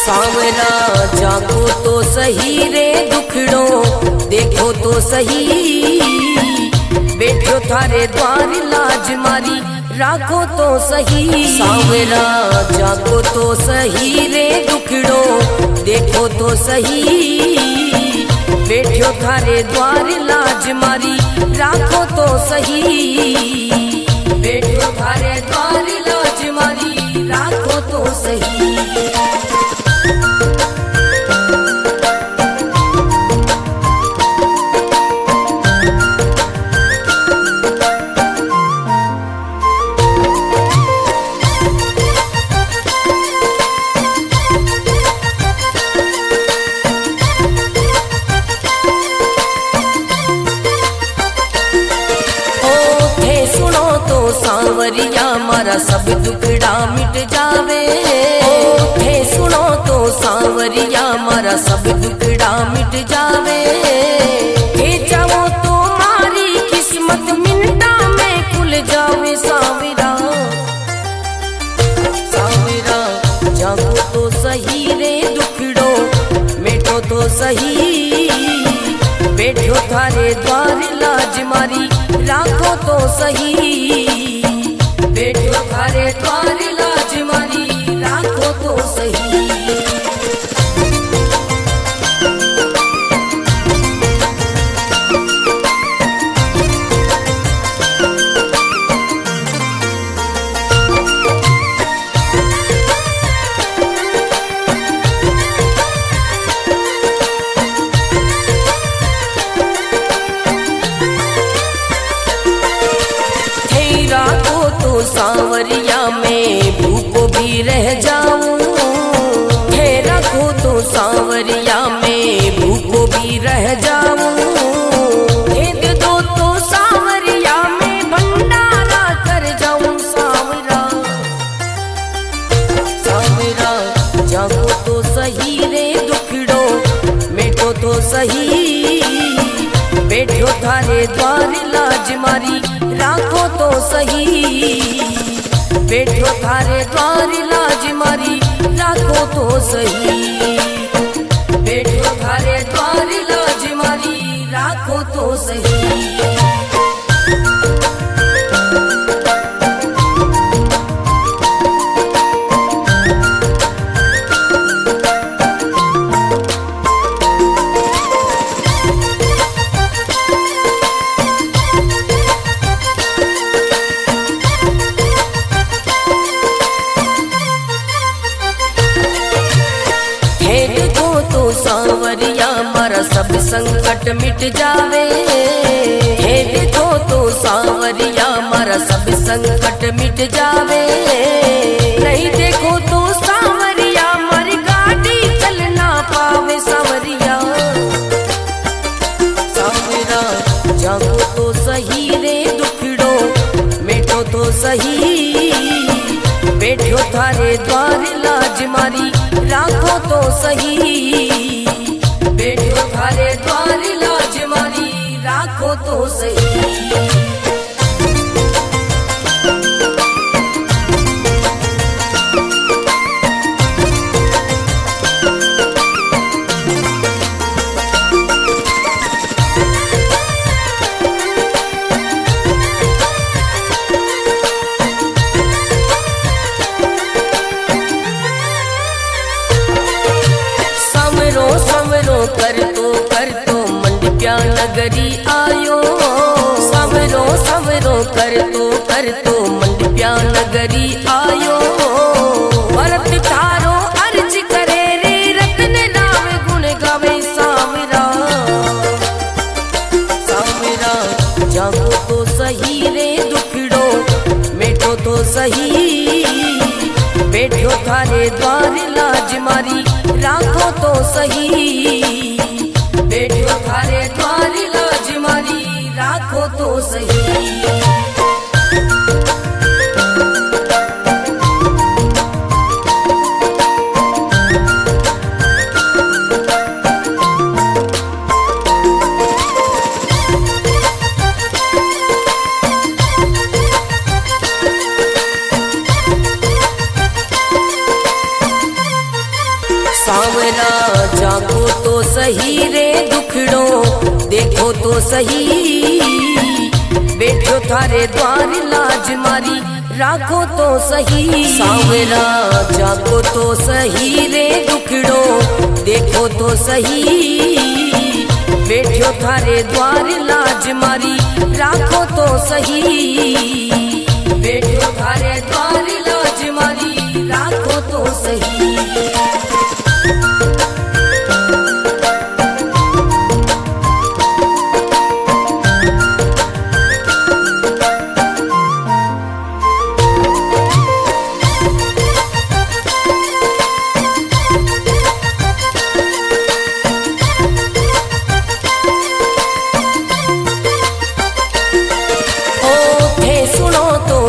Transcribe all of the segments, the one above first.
सांवरा जागो तो सही रे दुखड़ो देखो तो सही, बैठो थारे द्वार लाज मारी राखो तो सही। सांवरा जागो तो सही रे दुखड़ो देखो तो सही, बैठो थारे द्वार लाज मारी राखो तो सही, बैठो थारे द्वार लाज मारी राखो तो सही। सांवरिया मारा सब दुखड़ा मिट जावे, थे सुनो तो सांवरिया मारा सब दुखड़ा मिट जावे, थे जाओ तो मारी किस्मत मिनटा में खुल जावे। सांवरा सांवरा जागो तो सही रे दुखड़ो मिटो तो सही, बैठो थारे द्वार लाज मारी राखो तो सही, बैठो थारे द्वार लाज मारी राखो तो सही। सांवरिया में भूखो भी रह जाऊं, है रखो तो सांवरिया में भूखो भी रह जाऊं, भेद दो तो सांवरिया में भंडारा कर जाऊं। सांवरा सांवरा जागो तो सही रे दुखड़ो मिटो तो सही, बैठो थारे द्वार लाज मारी राखो तो सही, बैठो थारे द्वार लाज मारी राखो तो सही, बैठो थारे द्वार लाज मारी राखो तो सही। सांवरिया मारा सब संकट मिट जावे, हे देखो तो सांवरिया मारा सब संकट मिट जावे, नहीं देखो तो सांवरिया मारी गाड़ी चल ना पावे। सांवरिया सांवरा जागो तो सही रे दुखड़ो मिटो तो सही, बैठो थारे द्वार लाज मारी राखो तो सही, बैठो थारे द्वार लाज मारी राखो तो सही। कर तो मंडप्या नगरी आयो, सांवरो सांवरो कर तो मंडप्या नगरी आयो, भरत थारो अर्ज करे रे रत्न राम गुण गावे। सांवरा सांवरा जागो तो सही रे दुखड़ो मिटो तो सही, बैठो थारे द्वार लाज मारी राखो तो सही, बैठो थारे द्वार लाज मारी राखो तो सही। सावरा जागो तो सही रे दुखड़ो देखो तो सही, बैठो थारे द्वार लाज मारी राखो तो सही। सावरा जागो तो सही रे दुखड़ो देखो तो सही, बैठो थारे द्वार लाज मारी राखो तो सही, बैठो थारे द्वार लाज मारी राखो तो सही।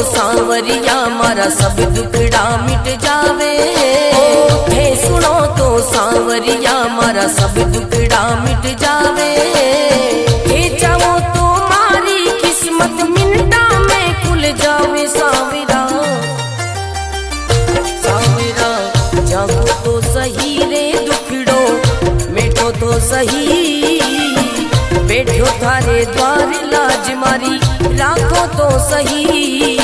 सांवरिया मारा सब दुखड़ा मिट जावे, हे सुनो तो सांवरिया मारा सब दुखड़ा मिट जावे, हे चाहो तो मारी किस्मत मिनटा में खुल जावे। सांवरा सांवरा जागो तो सही रे दुखड़ो मिटो तो सही, बैठो थारे द्वार लाज मारी राखो तो सही,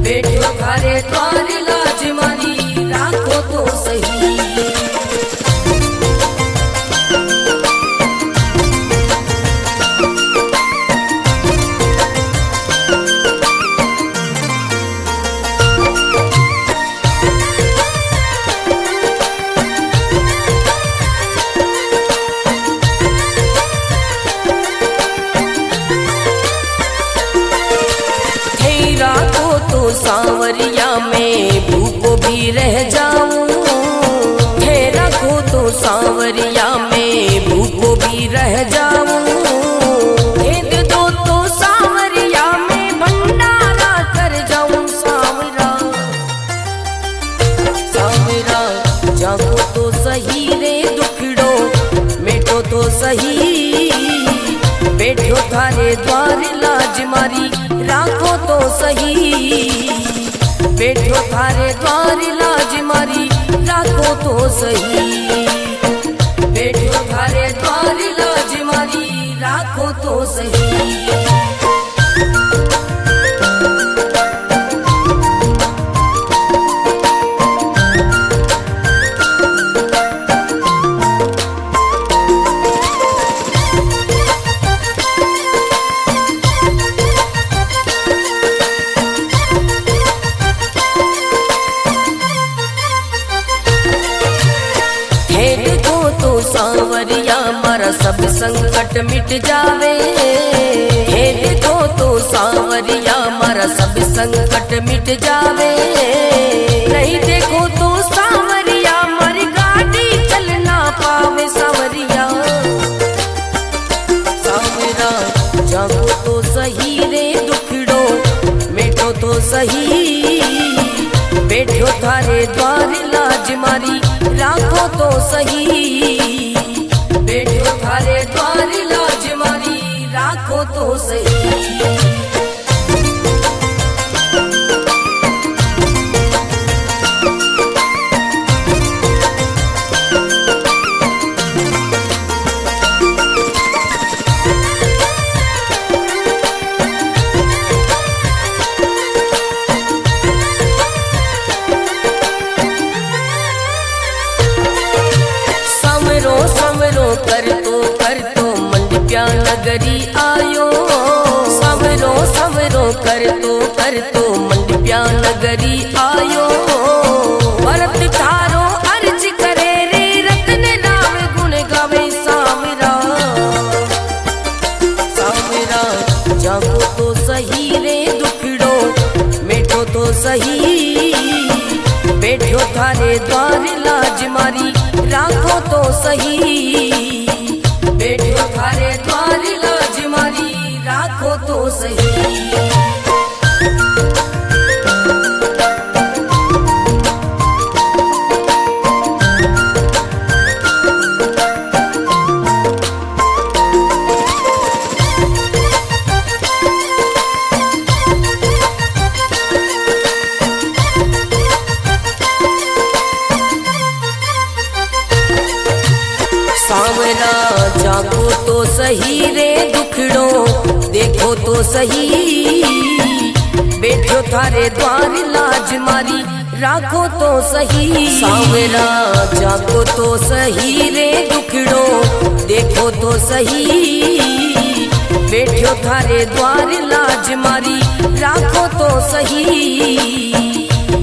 बैठो थारे द्वार लाज मारी राखो तो सही। सांवरिया में भूखो भी रह जाऊं, हे रखो तो सांवरिया में भूखो भी रह जाऊं, भेद दो तो सांवरिया में भंडारा कर जाऊं। सांवरा सांवरा जागो तो सही रे दुखड़ो मिटो तो सही, बैठो थारे द्वार लाज मारी राखो तो सही, बैठो थारे द्वार लाज मारी राखो तो सही, बैठो थारे द्वार लाज मारी राखो तो सही। सांवरिया मारा सब संकट मिट जावे, हे देखो तो सांवरिया मारा सब संकट मिट जावे, नहीं देखो तो सांवरिया मारी गाड़ी चल ना पावे। सांवरिया सांवरा जागो तो सही रे दुखड़ो मिटो तो सही, बैठो थारे द्वार लाज मारी राखो तो सही, बैठो थारे द्वार लाज मारी राखो तो सही। कर तो मंडप्या नगरी आयो, सवरो सवरो कर तो मंडप्या नगरी आयो, भरत थारो अर्ज करे रे रतन राम गुण गावे। सांवरा सांवरा जागो तो सही रे दुखड़ो मिटो तो सही, बैठो थारे द्वार लाज मारी राखो तो सही, बैठो थारे द्वार लाज मारी राखो तो सही। सांवरा जागो तो सही रे दुखड़ो देखो तो सही, बैठो थारे द्वार लाज मारी राखो तो सही। सांवरा जागो तो सही रे दुखड़ो देखो तो सही, बैठो थारे द्वार लाज मारी राखो तो सही,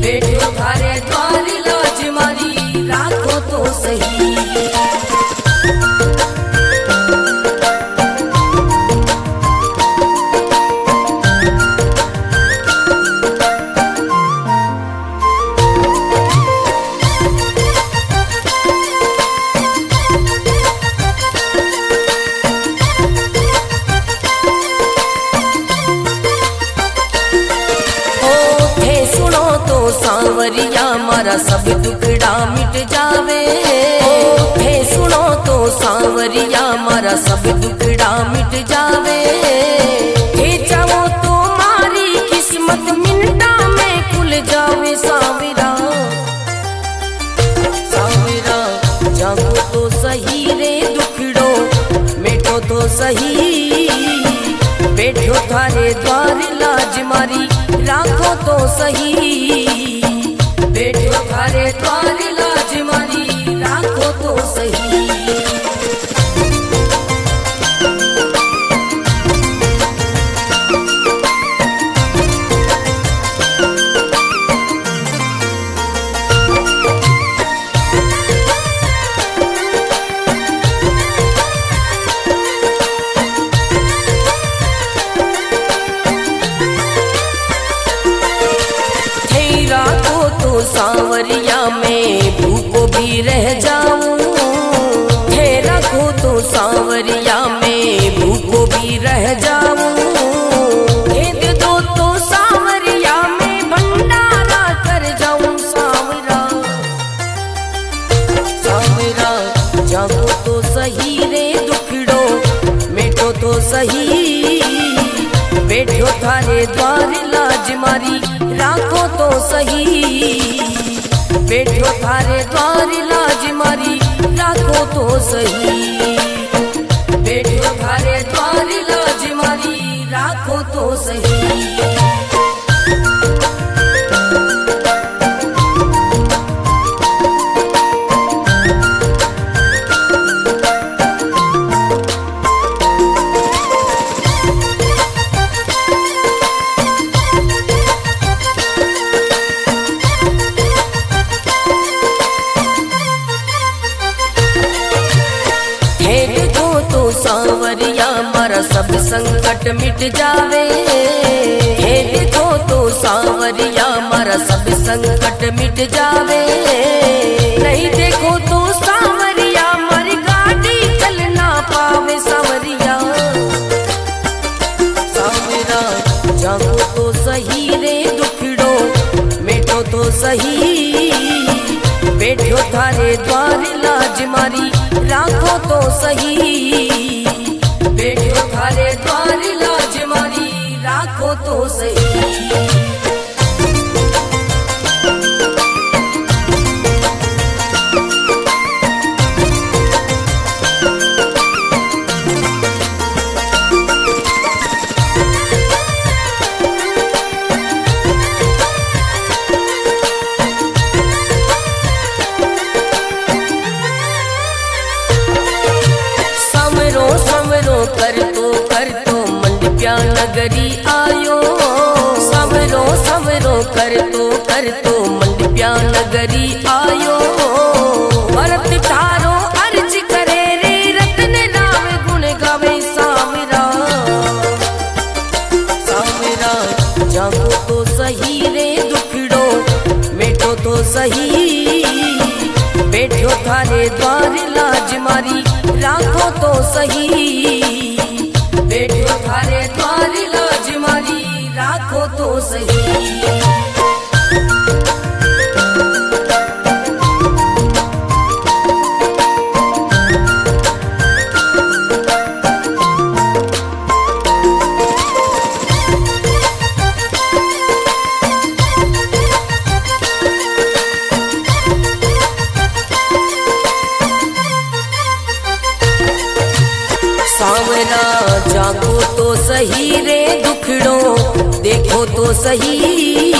बैठो थारे द्वार लाज मारी राखो तो सही। सांवरिया मारा सब दुखड़ा मिट जावे, हे सुनो तो सांवरिया मारा सब दुखड़ा मिट जावे, हे चाहो तो मारी किस्मत मिनटा में खुल जावे। सांवरा सांवरा जागो तो सही रे दुखड़ो मिटो तो सही, बैठो थारे द्वार लाज मारी राखो तो सही, बैठो थारे द्वार लाज मारी राखो तो सही। सांवरिया में भूखो भी रह जाऊं, हे रखो तो सांवरिया में भूखो भी रह जाऊं, हे दे दो तो सांवरिया में भंडारा कर जाऊं। सांवरा सांवरा जागो तो सही रे दुखड़ो मिटो तो सही, बैठो थारे द्वार लाज मारी राखो तो सही, बैठो थारे द्वार लाज मारी राखो तो सही, बैठो थारे द्वार लाज मारी राखो तो सही। सांवरिया मारा सब संकट मिट जावे, हे देखो तो सांवरिया मारा सब संकट मिट जावे, नहीं देखो तो सांवरिया मारी गाड़ी चल ना पावे। सांवरिया सांवरा जागो तो सही रे दुखड़ो मिटो तो सही, बैठो थारे द्वार लाज मारी राखो तो सही, बैठो थारे द्वार लाज मारी राखो तो सही। कर तो मंडप्या नगरी आयो, सवरो सवरो कर तो मंडप्या नगरी आयो, भरत थारो अर्ज करे रे रतन राम गुण गावे। सांवरा सांवरा जागो तो सही रे दुखड़ो मिटो तो सही, बैठो थारे द्वार लाज मारी राखो तो सही, बैठो थारे द्वार लाज मारी राखो तो सही। जाको तो सही रे दुखड़ो देखो तो सही,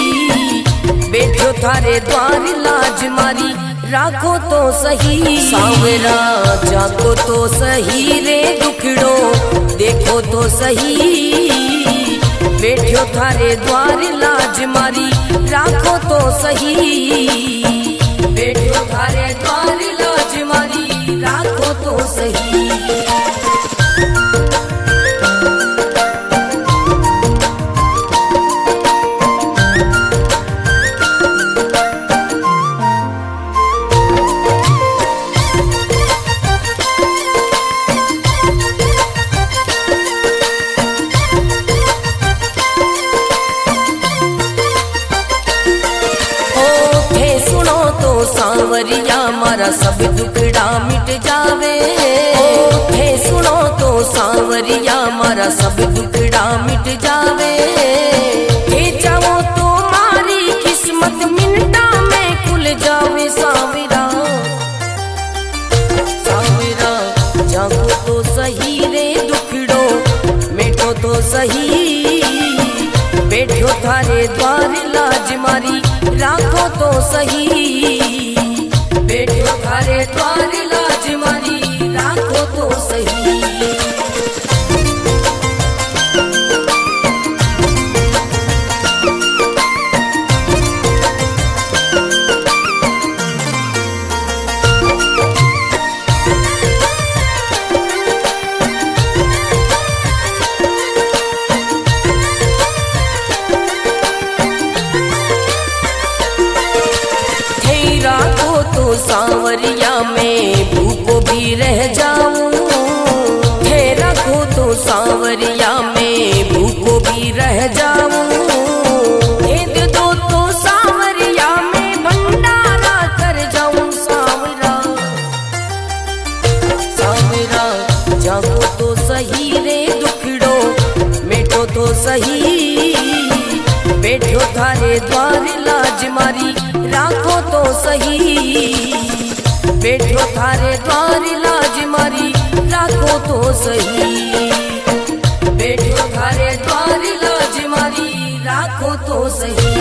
बैठो थारे द्वार लाज मारी राखो तो सही। सांवरा जाको तो सही रे दुखड़ो देखो तो सही, बैठो थारे द्वार लाज मारी राखो तो सही, बैठो थारे द्वार लाज मारी राखो तो सही। सांवरिया मारा सब दुखड़ा मिट जावे, हे सुनो तो सांवरिया मारा सब दुखड़ा मिट जावे। हे चाहो तो मारी किस्मत मिनटा में खुल जावे। सांवरा सांवरा जागो तो सही रे दुखड़ो मिटो तो सही, बैठो थारे द्वार लाज मारी राखो तो सही, बैठो थारे द्वार लाज मारी राखो तो सही। सांवरिया में भूखो भी रह जाऊं, थे रखो तो सांवरिया में भूखो भी रह जाऊं। भेद दो तो सांवरिया में भंडारा कर जाऊं। सांवरा सांवरा जागो तो सही रे दुखड़ो मिटो तो सही, बैठो थारे द्वार लाज मारी राखो तो सही, बैठो थारे द्वार लाज मारी राखो तो सही, बैठो थारे द्वार लाज मारी राखो तो सही।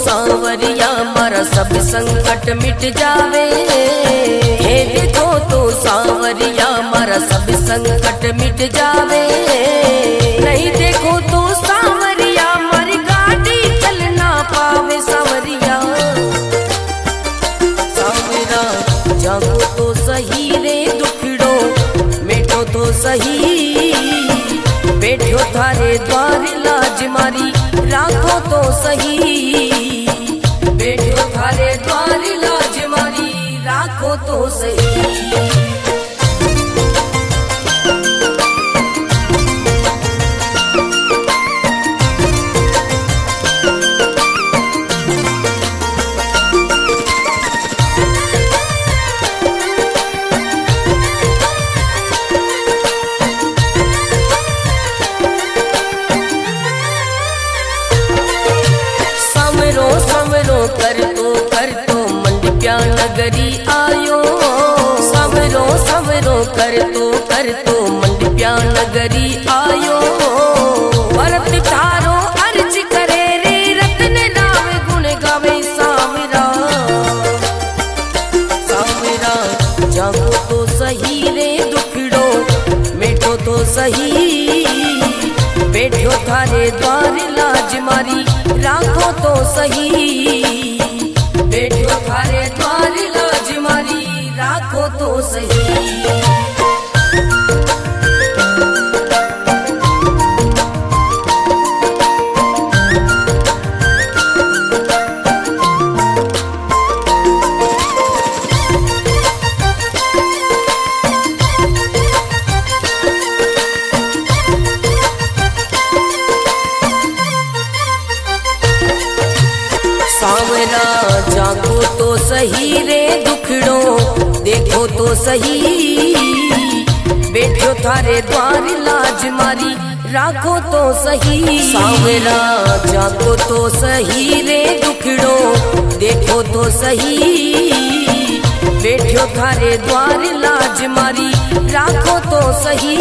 सांवरिया मारा सब संकट मिट जावे, हे देखो तो सांवरिया मारा सब संकट मिट जावे। नहीं देखो तो सांवरिया मारी गाड़ी चल ना पावे। सांवरिया सांवरा जागो तो सही रे दुखड़ो मिटो तो सही, बैठो थारे द्वार लाज मारी राखो तो सही, बैठो थारे द्वार लाज मारी राखो तो सही। कर तो मंडप्या नगरी आयो, सवरो सवरो कर तो मंडप्या नगरी आयो। भरत तारो अर्ज करे रे रतन नाम गुण गावे। सांवरा सांवरा जागो तो सही रे दुखड़ो मिटो तो सही, बैठो थारे द्वार लाज मारी राखो तो सही, बैठो थारे द्वार लाज मारी राखो तो सही। सही रे दुखड़ो देखो तो सही, बैठो थारे द्वार लाज मारी राखो तो सही। सांवरा जागो तो सही रे दुखड़ो देखो तो सही, बैठो थारे द्वार लाज मारी राखो तो सही,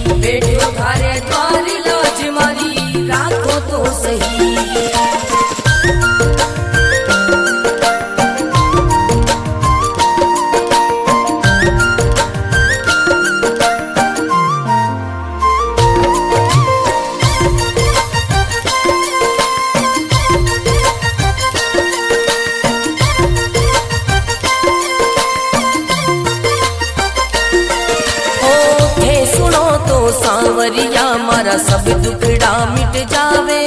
बैठो थारे द्वार लाज मारी राखो तो सही। सांवरिया मारा सब दुखड़ा मिट जावे,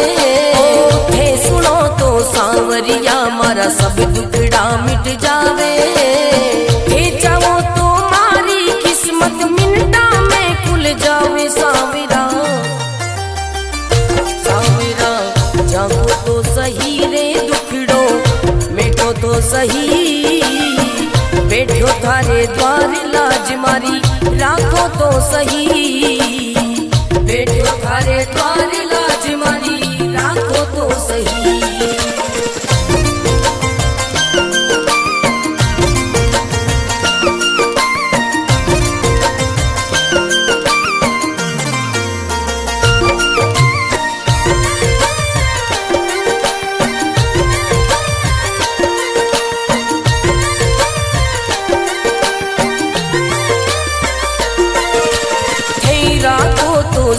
थे सुनो तो सांवरिया मारा सब दुखड़ा मिट जावे, थे चाहो तो मारी किस्मत मिनटा में खुल जावे। सांवरा सांवरा जागो तो सही रे दुखड़ो मिटो तो सही, बैठो थारे द्वार लाज मारी राखो तो सही, बैठो थारे द्वार लाज मारी राखो तो सही।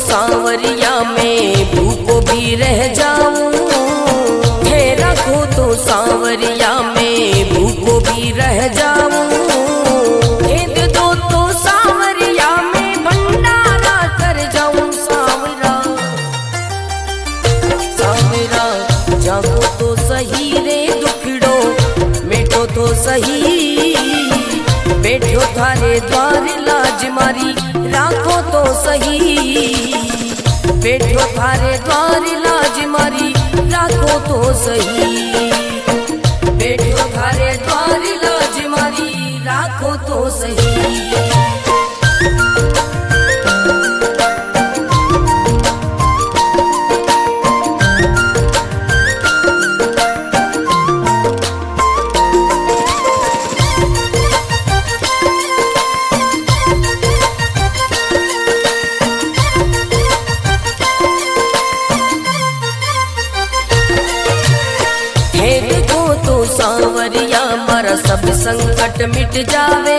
सांवरिया में भूखो भी रह जाऊं, है रखो तो सांवरिया में भूखो भी रह जाऊं, भेद दो तो सांवरिया में भंडारा कर जाऊं। सांवरा सांवरा जागो तो सही रे दुखड़ो मिटो तो सही, बैठो थारे द्वार लाज मारी राखो तो सही, बैठो थारे द्वार लाज मारी राखो तो सही, बैठो थारे द्वार लाज मारी राखो तो सही। सांवरिया मारा सब संकट मिट जावे,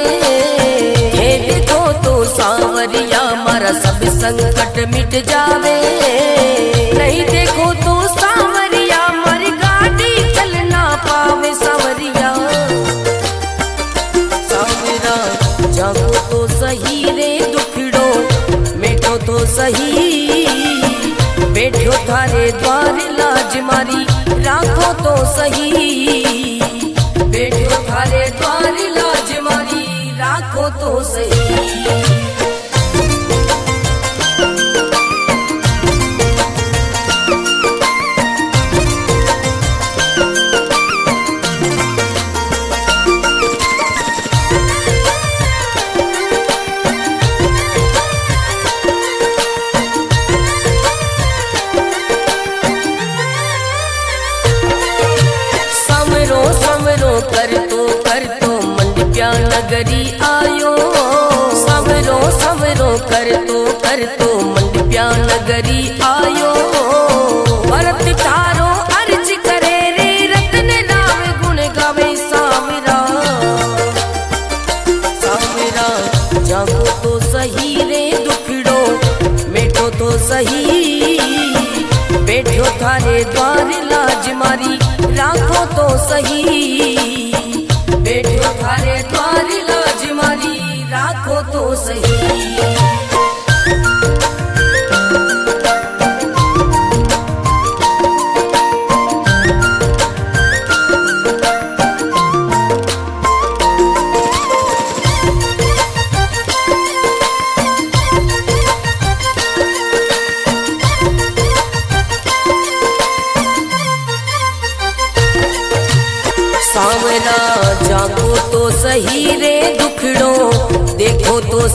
हे देखो तो सांवरिया मारा सब संकट मिट जावे, नहीं देखो तो सांवरिया मारी गाड़ी चल ना पावे। सांवरिया सांवरा जागो तो सही रे दुखड़ो मिटो तो सही, बैठो थारे द्वार लाज मारी राखो तो सही, बैठो थारे द्वार लाज मारी राखो तो सही। कर तो मंडप्या नगरी आयो, समरो समरो कर तो मंडप्या नगरी आयो, भरत तारो अर्ज करे रे रतन राम गुण गावे। सांवरा सांवरा जागो तो सही रे दुखड़ो मिटो तो सही, बैठो थारे द्वार लाज मारी राखो तो सही, बैठो थारे द्वार लाज मारी राखो तो सही।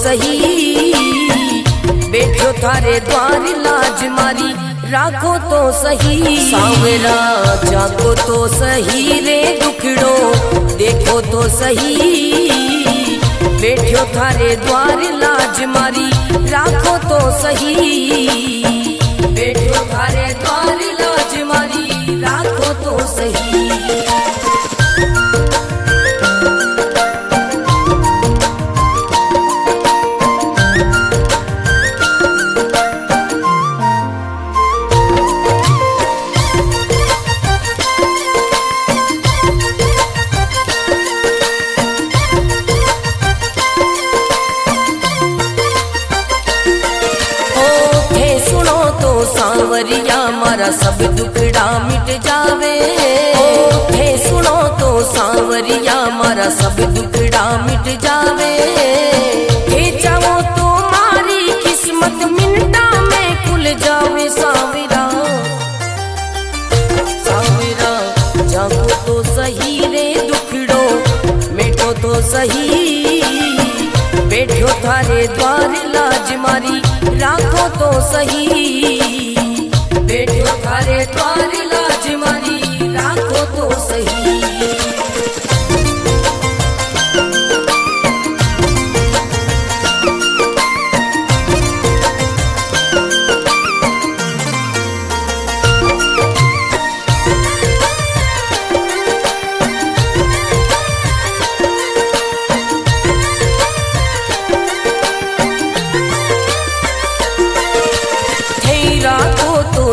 सही, बैठो थारे द्वार लाज मारी राखो तो सही। सांवरा जागो तो सही रे दुखड़ो देखो तो सही, बैठो थारे द्वार लाज मारी राखो तो सही, बैठो थारे द्वार लाज मारी राखो तो सही। सांवरिया मारा सब दुखड़ा मिट जावे, हे सुनो तो सांवरिया मारा सब दुखड़ा मिट जावे, हे चाहो तो मारी किस्मत मिनटा में खुल जावे। सांवरा सांवरा जागो तो सही रे दुखड़ो मिटो तो सही, बैठो थारे द्वार लाज मारी राखो तो सही, बैठो थारे द्वार लाज मारी राखो तो सही।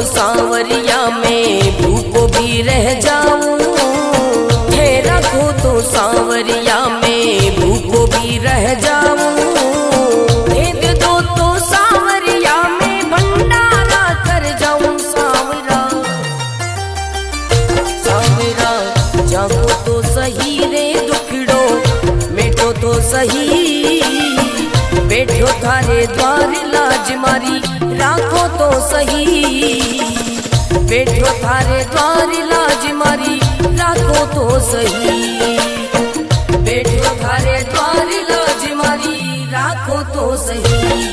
सांवरिया में भूखो भी रह जाऊं, हे रखो तो सांवरिया में भूखो भी रह जाऊं, भेद दो तो सांवरिया में भंडारा कर जाऊं। सांवरा सांवरा जागो तो सही रे दुखड़ो मिटो तो सही, बैठो थारे द्वार लाज मारी राखो तो सही, बैठो थारे द्वार लाज मारी राखो तो सही, बैठो थारे द्वार लाज मारी राखो तो सही।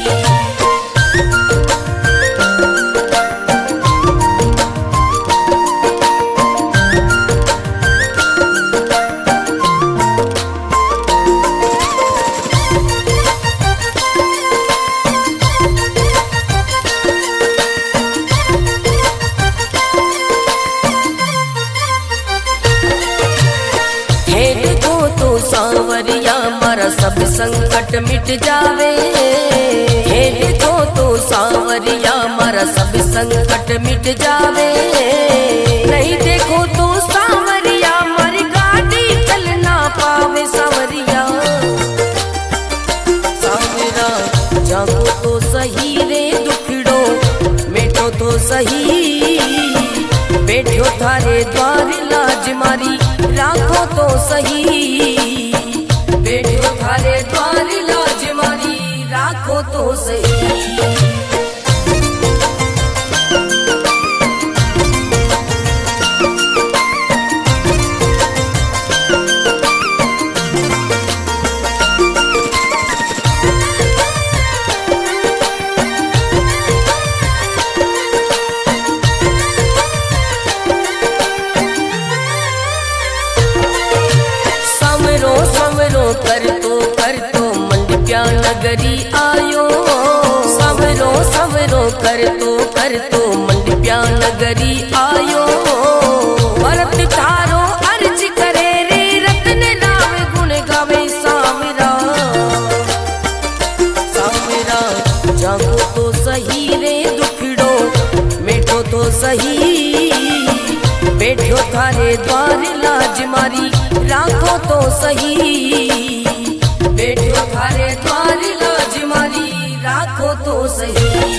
सांवरिया मारा सब संकट मिट जावे, हे देखो तो सांवरिया मारा सब संकट मिट जावे, नहीं देखो तो सांवरिया मारी गाड़ी चल ना पावे। सांवरिया सांवरा जागो तो सही रे दुखड़ो मिटो तो सही, बैठो थारे द्वार लाज मारी राखो तो सही, बैठो थारे द्वार लाज मारी राखो तो सही। कर तो मंडप्या नगरी आयो, सवरो सवरो कर तो मंडप्या नगरी आयो, भरत थारो अर्ज करे रे रतन राम गुण गावे। सांवरा सांवरा जागो तो सही रे दुखड़ो मिटो तो सही, बैठो थारे द्वार लाज मारी राखो तो सही, बैठो थारे द्वार लाज मारी राखो तो सही।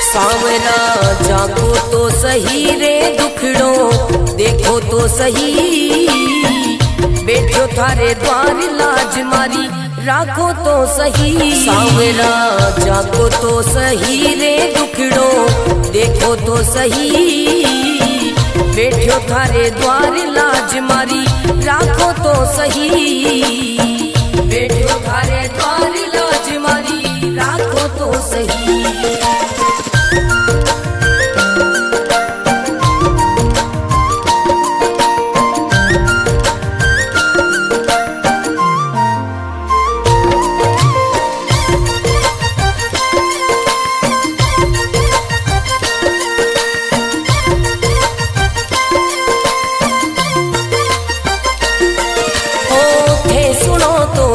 सांवरा जागो तो सही रे दुख सही, बैठो थारे द्वार लाज मारी राखो तो सही। सांवरा जागो तो सही रे दुखड़ो देखो तो सही, बैठो थारे द्वार लाज मारी राखो तो सही, बैठो थारे द्वार लाज मारी राखो तो सही।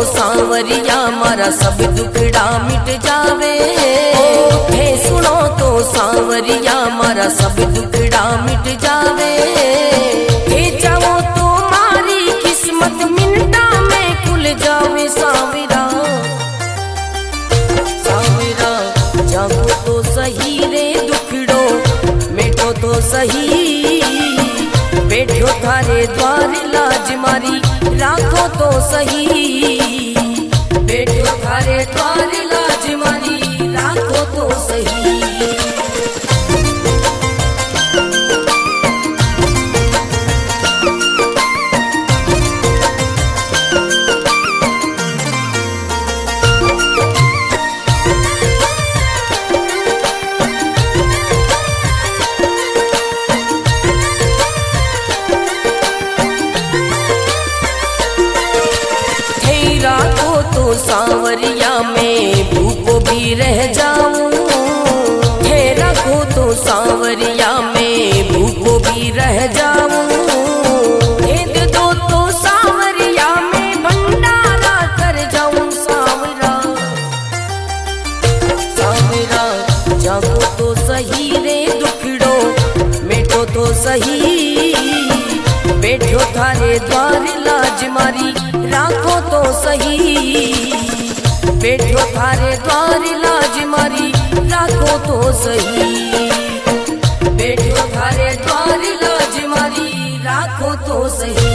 सांवरिया मारा सब दुखड़ा मिट जावे, हे सुनो तो सांवरिया मारा सब दुखड़ा मिट जावे, हे जाओ तो मारी किस्मत मिनटा में खुल जावे। सांवरा सांवरा जागो तो सही रे दुखड़ो मिटो तो सही, बैठो थारे द्वार लाज मारी राखो तो सही, बैठो थारे द्वार लाज मारी राखो तो सही। सांवरिया में भूखो भी रह जाऊं, हे रखो तो सांवरिया में भूखो भी रह जाऊं, हे दे दो तो सांवरिया में भंडारा कर जाऊं। सांवरा सांवरा जागो तो सही रे दुखड़ो मिटो तो सही, बैठो थारे द्वार लाज मारी राखो तो सही, बैठो थारे द्वार लाज मारी राखो तो सही, बैठो थारे द्वार लाज मारी राखो तो सही।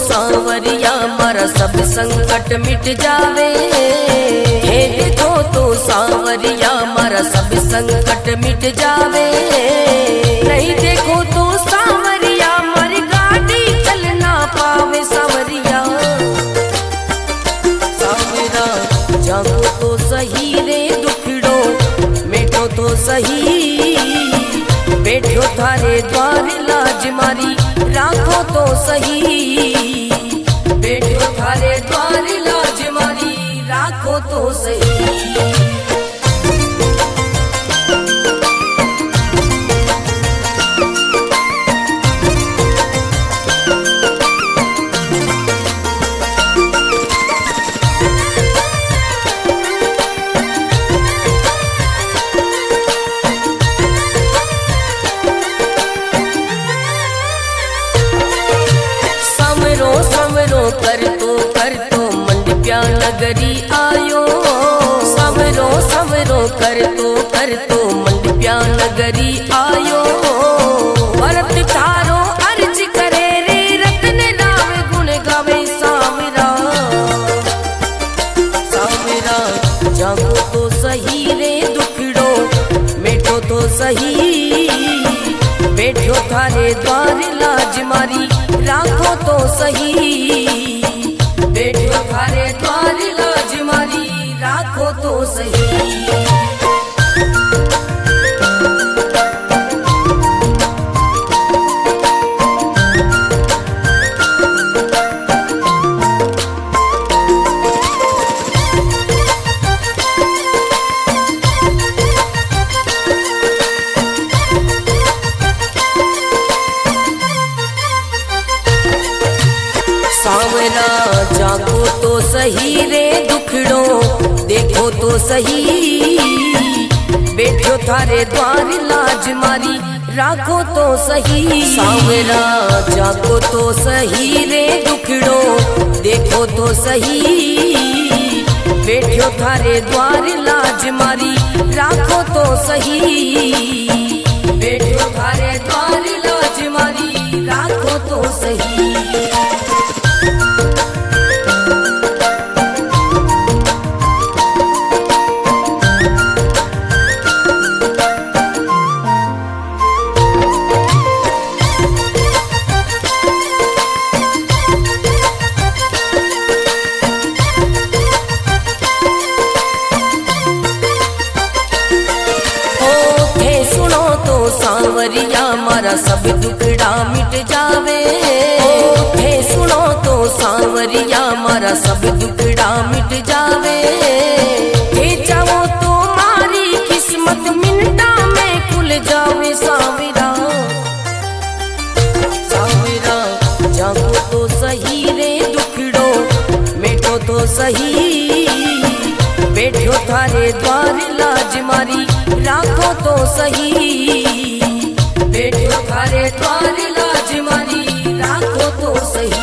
सांवरिया मारा सब संकट मिट जावे, हे देखो तो सांवरिया मारा सब संकट मिट जावे, नहीं देखो तो सांवरिया मारी गाड़ी चल ना पावे। सांवरिया सांवरा जागो तो सही रे दुखड़ो मिटो तो सही, बैठो थारे द्वार लाज मारी राखो तो सही, बैठो थारे द्वार लाज मारी राखो तो सही। कर तो मंडप्या नगरी आयो, समरो समरो कर तो मंडप्या नगरी आयो, भरत थारो अर्ज करे रे रतन राव गुण गावे। सांवरा सांवरा जागो तो सही रे दुखड़ो मिटो तो सही, बैठो थारे द्वार लाज मारी राखो तो सही, बैठो थारे द्वार लाज मारी राखो तो सही। सांवरा जागो तो सही रे दुख देखो तो सही, बैठो थारे द्वार लाज मारी राखो तो सही। सांवरा जाको तो सही रे दुखड़ो देखो तो सही, बैठो थारे द्वार लाज मारी राखो तो सही, बैठो थारे द्वार लाज मारी राखो तो सही। सांवरिया मारा सब दुखड़ा मिट जावे, थे सुनो तो सांवरिया मारा सब दुखड़ा मिट जावे। थे चाहो तो मारी किस्मत मिनटा में खुल जावे। सांवरा सांवरा जागो तो सही रे दुखड़ो मेटो तो सही, बैठो थारे द्वार लाज मारी राखो तो सही, बैठो थारे द्वार लाज मारी राखो तो सही।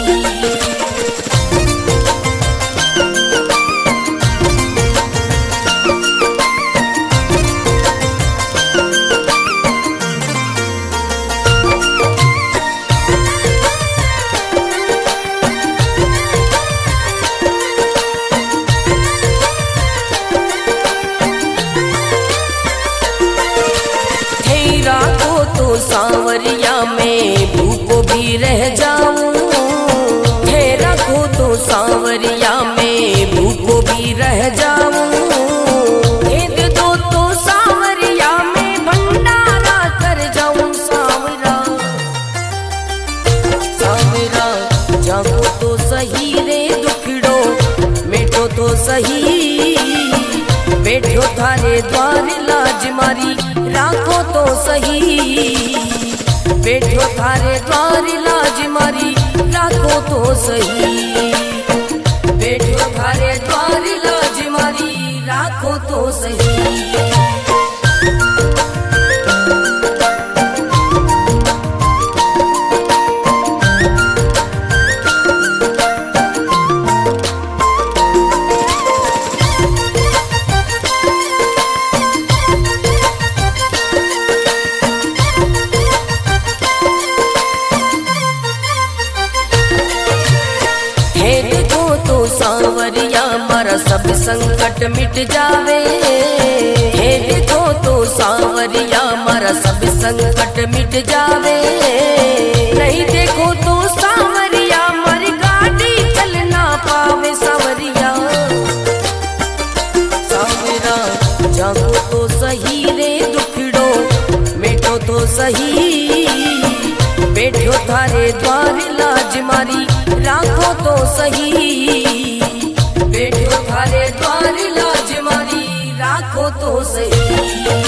सांवरिया में भूखो भी रह जाऊं, थे रखो तो सांवरिया में भूखो भी रह जाऊं। भेद दो तो सांवरिया में भंडारा कर जाऊं। सांवरा सांवरा जागो तो सही रे दुखड़ो मेटो तो सही, बैठो थारे द्वार लाज मारी राखो तो सही, बैठो थारे द्वार लाज मारी राखो तो सही, बैठो थारे द्वार लाज मारी राखो तो सही। सांवरिया मारा सब संकट मिट जावे, हे देखो तो सांवरिया मारा सब संकट मिट जावे। नहीं देखो तो सांवरिया मारी गाड़ी चल ना पावे। सांवरिया सांवरा जागो तो सही रे दुखड़ो मेटो तो सही, बैठो थारे द्वार लाज मारी राखो तो सही, बैठो थारे द्वार लाज मारी राखो तो सही।